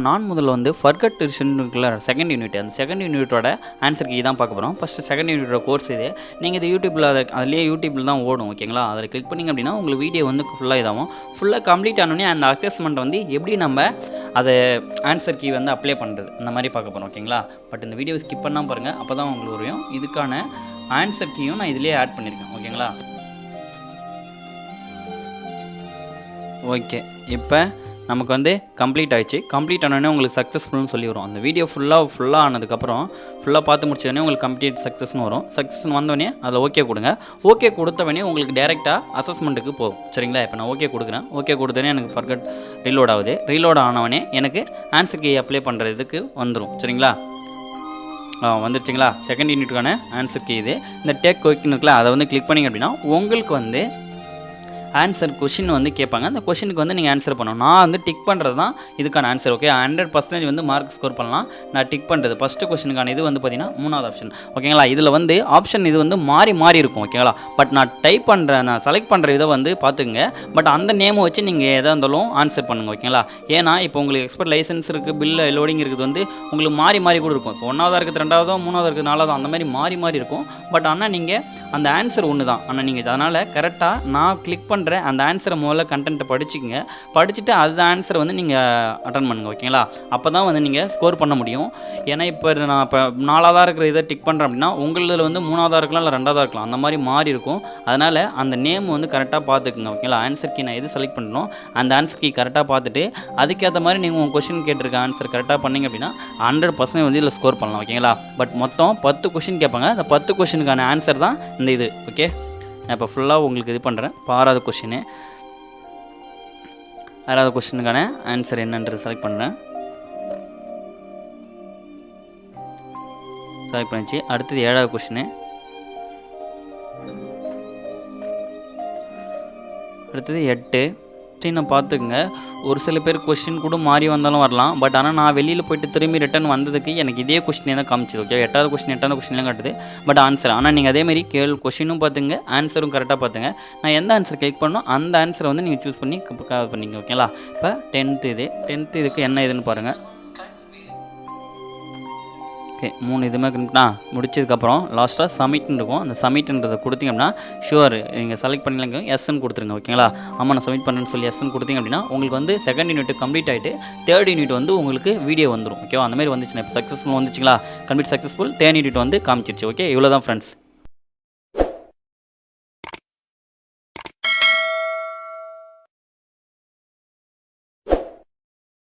நான் முதல்ல வந்து ஃபர்கட் இருக்குல்ல செகண்ட் யூனிட் அந்த செகண்ட் யூனிட்டோட ஆன்சர் கீ தான் பார்க்க போகிறோம். ஃபஸ்ட்டு செகண்ட் யூனிட்டோட கோர்ஸ் இது. நீங்கள் இது யூடியூப்பில் அதுலேயே யூடியூப்பில் தான் ஓடும் ஓகேங்களா. அதில் கிளிக் பண்ணிங்க அப்படின்னா உங்களுக்கு வீடியோ வந்து ஃபுல்லாக இதாகும். ஃபுல்லாக கம்ப்ளீட் ஆனோடனே அந்த அசஸ்மெண்ட் வந்து எப்படி நம்ம அதை ஆன்சர் கீ வந்து அப்ளை பண்ணுறது இந்த மாதிரி பார்க்க போகிறோம் ஓகேங்களா. பட் இந்த வீடியோ ஸ்கிப் பண்ணால் பாருங்கள், அப்போ தான் உங்களுக்கு வரும். இதுக்கான ஆன்சர் கீயும் நான் இதிலேயே ஆட் பண்ணியிருக்கேன் ஓகேங்களா. ஓகே, இப்போ நமக்கு வந்து கம்ப்ளீட் ஆகிடுச்சு. கம்ப்ளீட் ஆனோடனே உங்களுக்கு சக்ஸஸ்ஃபுல்னு சொல்லி வரும். அந்த வீடியோ ஃபுல்லாக ஆனதுக்கப்புறம் ஃபுல்லாக பார்த்து முடிச்சோடனே உங்களுக்கு கம்ப்ளீட் சக்ஸஸ்னு வரும். சக்ஸஸ்னு வந்தோடனே அதில் ஓகே கொடுங்க. ஓகே கொடுத்தவொடனே உங்களுக்கு டேரெக்டாக அசஸ்மெண்ட்டுக்கு போகும் சரிங்களா. இப்போ நான் ஓகே கொடுக்குறேன். ஓகே கொடுத்தோடனே எனக்கு ஃபர்கட் ரீலோட் ஆகுது. ரீலோட் ஆனவொடனே எனக்கு ஆன்சர் கீ அப்ளை பண்ணுறதுக்கு வந்துடும் சரிங்களா. வந்துருச்சுங்களா. செகண்ட் யூனிட்டுக்கான ஆன்சர் கீ இது. இந்த டேக் குயிக்னு இருக்குல்ல, அதை வந்து கிளிக் பண்ணிங்க அப்படின்னா உங்களுக்கு வந்து ஆன்சர் கொஷின் வந்து கேட்பாங்க. அந்த கொஷினுக்கு வந்து நீங்கள் ஆன்சர் பண்ணணும். நான் வந்து டிக் பண்ணுறது தான் இதுக்கான ஆன்சர். ஓகே, 100% வந்து மார்க் ஸ்கோர் பண்ணலாம். நான் டிக் பண்ணுறது ஃபஸ்ட்டு கொஷினுக்கான இது வந்து பார்த்தீங்கன்னா 3வது ஆப்ஷன் ஓகேங்களா. இதில் வந்து ஆப்ஷன் இது வந்து மாறி இருக்கும் ஓகேங்களா. பட் நான் நான் செலக்ட் பண்ணுற இதை வந்து பார்த்துக்குங்க. பட் அந்த நேமை வச்சு நீங்கள் எதாக இருந்தாலும் ஆன்சர் பண்ணுங்கள் ஓகேங்களா. ஏன்னா இப்போ உங்களுக்கு எக்ஸ்பர்ட் லைசன்ஸ் இருக்குது, பில்லு லோடிங் இருக்குது வந்து உங்களுக்கு மாறி கூட இருக்கும். இப்போ 1வது இருக்குது, 2வது, 3வது இருக்குது, 4வது அந்த மாதிரி மாறி இருக்கும். பட் ஆனால் நீங்கள் அந்த ஆன்சர் ஒன்று தான். ஆனால் நீங்கள் அதனால் கரெக்டாக நான் கிளிக் பண்ணுற அந்த ஆன்சரை முதல்ல கண்டென்ட்டை படிச்சுட்டு அந்த ஆன்சரை வந்து நீங்கள் அட்டன் பண்ணுங்கள் ஓகேங்களா. அப்போ தான் வந்து நீங்கள் ஸ்கோர் பண்ண முடியும். ஏன்னா இப்போ நான் இப்போ 4வதாக இருக்கிற இதை டிக் பண்ணுறேன் அப்படின்னா உங்களில் வந்து 3வதாக இருக்கலாம், இல்லை 2வதாக இருக்கலாம், அந்த மாதிரி மாறி இருக்கும். அதனால் அந்த நேம் வந்து கரெக்டாக பார்த்துக்குங்க ஓகேங்களா. ஆன்சர் கீ நான் எது செலக்ட் பண்ணணும் அந்த ஆன்சர் கீ கரெக்டாக பார்த்துட்டு அதுக்கேற்ற மாதிரி நீங்கள் உங்கள் கொஷின் கேட்டிருக்க ஆன்சர் கரெக்டாக பண்ணிங்க அப்படின்னா 100% வந்து இதில் ஸ்கோர் பண்ணலாம் ஓகேங்களா. பட் மொத்தம் 10 கொஷின் கேட்பாங்க. அந்த 10 கொஷினுக்கான ஆன்சர் தான் இந்த இது ஓகே. நான் இப்போ ஃபுல்லாக உங்களுக்கு இது பண்ணுறேன். இப்போ 6வது கொஷினுக்கான ஆன்சர் என்னன்றது செலக்ட் பண்ணுறேன். செலக்ட் பண்ணிச்சு. அடுத்தது 7வது கொஷினு. அடுத்தது 8. நான் பார்த்துக்குங்க. ஒரு சில பேர் கொஸ்டின் கூட மாறி வந்தாலும் வரலாம். பட் ஆனால் நான் வெளியில் போய்ட்டு திரும்பி ரிட்டன் வந்ததுக்கு எனக்கு இதே கொஸ்டினே தான் காமிச்சிது ஓகே. 8வது கொஸ்டின்லாம் காட்டுது. பட் ஆன்சர் ஆனால் நீங்கள் அதேமாதிரி கொஸ்டினும் பார்த்துங்க, ஆன்சரும் கரெக்டாக பார்த்துங்க. நான் எந்த ஆன்சர் கிளிக் பண்ணோம் அந்த ஆன்சரை வந்து நீங்கள் சூஸ் பண்ணி பண்ணிங்க ஓகேங்களா. இப்போ 10th இதுக்கு என்ன இதுன்னு பாருங்கள். ஓகே, 3 இதுமே முடிச்சதுக்கப்புறம் லாஸ்ட்டாக சப்மிட்னு இருக்கும். அந்த சப்மிட்ன்றதை கொடுத்தீங்க அப்படின்னா ஷுவர் நீங்கள் செலக்ட் பண்ணிங்க எஸ்ன்னு கொடுத்துருங்க ஓகேங்களா. ஆமாம் நான் சப்மிட் பண்ணுறேன்னு சொல்லி எஸ்ன்னு கொடுத்தீங்க அப்படின்னா உங்களுக்கு வந்து செகண்ட் யூனிட் கம்ப்ளீட் ஆகிட்டு 3rd யூனிட் வந்து உங்களுக்கு வீடியோ வந்துடும் ஓகேவா. அந்த மாதிரி வந்துச்சுன்னா இப்போ சக்ஸஸ்ஃபுல் வந்துச்சுங்களா. கம்ப்ளீட் சக்ஸஸ்ஃபுல் 3rd யூனிட் வந்து காமிச்சிருச்சு ஓகே. இவ்வளோ தான் ஃப்ரெண்ட்ஸ்.